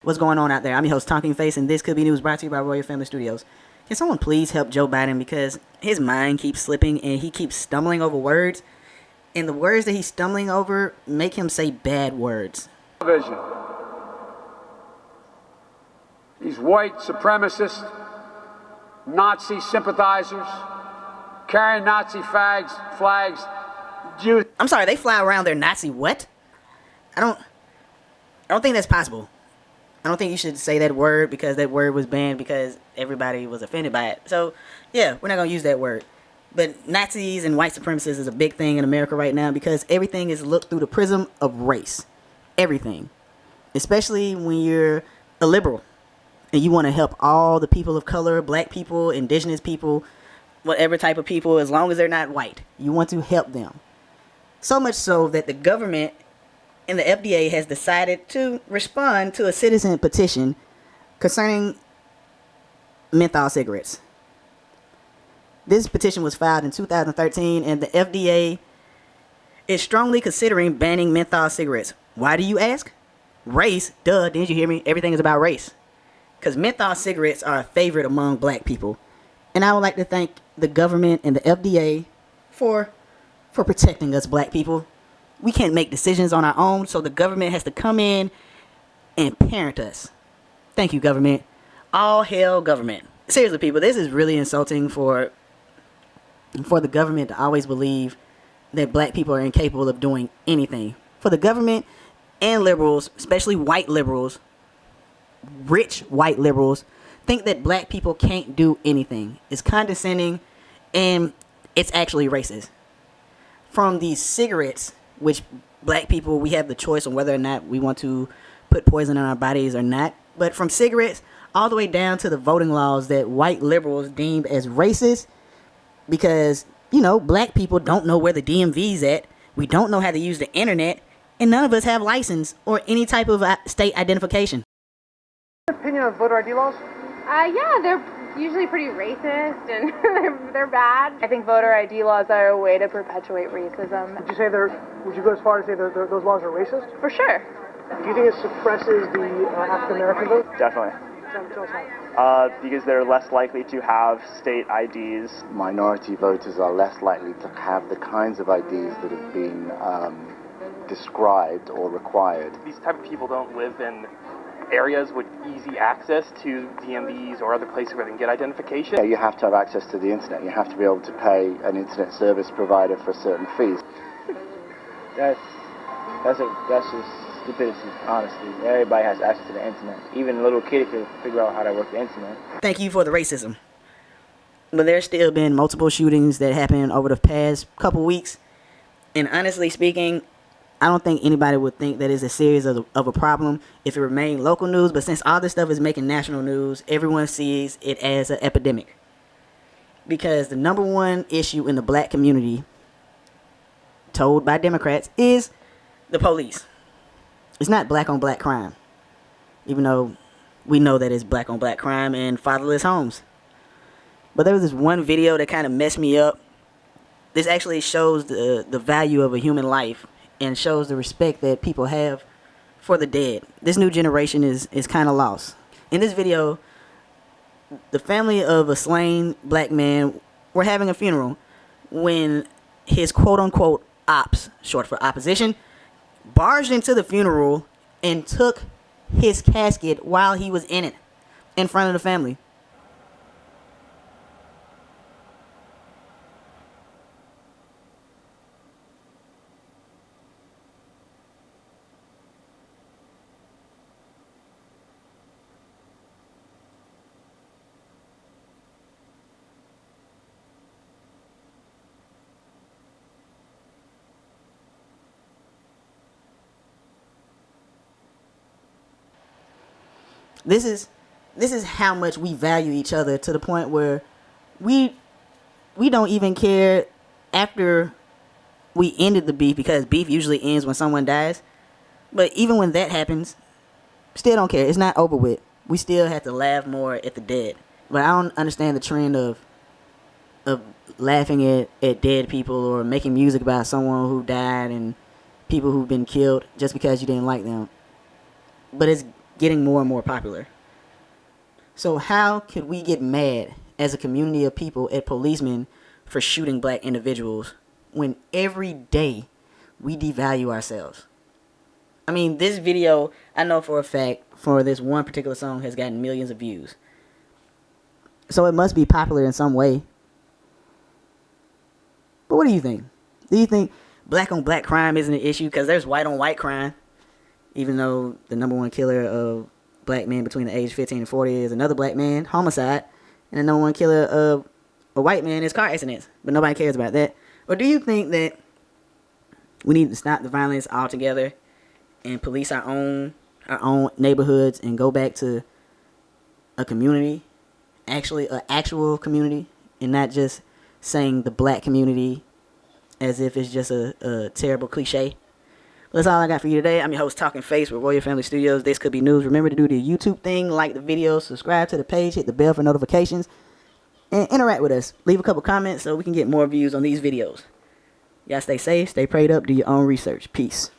What's going on out there? I'm your host, Talking Face, and this could be news brought to you by Royal Family Studios. Can someone please help Joe Biden because his mind keeps slipping and he keeps stumbling over words, and the words that he's stumbling over make him say bad words. Vision. These white supremacists, Nazi sympathizers, carrying Nazi flags, Jews. I'm sorry, they fly around their Nazi what? I don't think that's possible. I don't think you should say that word because that word was banned because everybody was offended by it. So, yeah, we're not going to use that word. But Nazis and white supremacists is a big thing in America right now because everything is looked through the prism of race. Everything. Especially when you're a liberal and you want to help all the people of color, black people, indigenous people, whatever type of people, as long as they're not white. You want to help them. So much so that the government and the FDA has decided to respond to a citizen petition concerning menthol cigarettes. This petition was filed in 2013, and the FDA is strongly considering banning menthol cigarettes. Why do you ask? Race? Duh, didn't you hear me? Everything is about race. Because menthol cigarettes are a favorite among black people. And I would like to thank the government and the FDA for protecting us black people. We can't make decisions on our own, so the government has to come in and parent us. Thank you, government. All hail government. Seriously, people, this is really insulting for the government to always believe that black people are incapable of doing anything. For the government and liberals, especially white liberals, rich white liberals, think that black people can't do anything. It's condescending, and it's actually racist. From these cigarettes, which black people, we have the choice on whether or not we want to put poison in our bodies or not. But from cigarettes all the way down to the voting laws that white liberals deemed as racist because, you know, black people don't know where the DMV's at. We don't know how to use the internet. And none of us have license or any type of state identification. Opinion on voter ID laws? Yeah, they're usually pretty racist and they're bad. I think voter ID laws are a way to perpetuate racism. Would you go as far as say those laws are racist? For sure. Do you think it suppresses the African American vote? Definitely. Tell us how. Because they're less likely to have state IDs. Minority voters are less likely to have the kinds of IDs that have been described or required. These type of people don't live in areas with easy access to DMVs or other places where they can get identification. Yeah, you have to have access to the internet. You have to be able to pay an internet service provider for certain fees. That's just stupidity, honestly. Everybody has access to the internet. Even a little kid can figure out how to work the internet. Thank you for the racism. But there's still been multiple shootings that happened over the past couple weeks. And honestly speaking, I don't think anybody would think that is a serious of a problem if it remained local news. But since all this stuff is making national news, everyone sees it as an epidemic. Because the number one issue in the black community, told by Democrats, is the police. It's not black on black crime. Even though we know that it's black on black crime and fatherless homes. But there was this one video that kind of messed me up. This actually shows the value of a human life and shows the respect that people have for the dead. This new generation is kind of lost. In this video, the family of a slain black man were having a funeral when his quote-unquote ops, short for opposition, barged into the funeral and took his casket while he was in it, in front of the family. This is how much we value each other, to the point where we don't even care after we ended the beef, because beef usually ends when someone dies. But even when that happens, still don't care. It's not over with. We still have to laugh more at the dead. But I don't understand the trend of laughing at dead people or making music about someone who died and people who've been killed just because you didn't like them. But it's getting more and more popular. So how could we get mad as a community of people at policemen for shooting black individuals when every day we devalue ourselves? I mean, this video, I know for a fact, for this one particular song has gotten millions of views. So it must be popular in some way. But what do you think? Do you think black on black crime isn't an issue? Because there's white on white crime. Even though the number one killer of black men between the age 15 and 40 is another black man, homicide. And the number one killer of a white man is car accidents. But nobody cares about that. Or do you think that we need to stop the violence altogether and police our own neighborhoods and go back to a community, actually an actual community, and not just saying the black community as if it's just a terrible cliche? Well, that's all I got for you today. I'm your host, Talking Face with Royal Family Studios. This could be news. Remember to do the YouTube thing, like the video, subscribe to the page, hit the bell for notifications, and interact with us. Leave a couple comments so we can get more views on these videos. Y'all stay safe, stay prayed up, do your own research. Peace.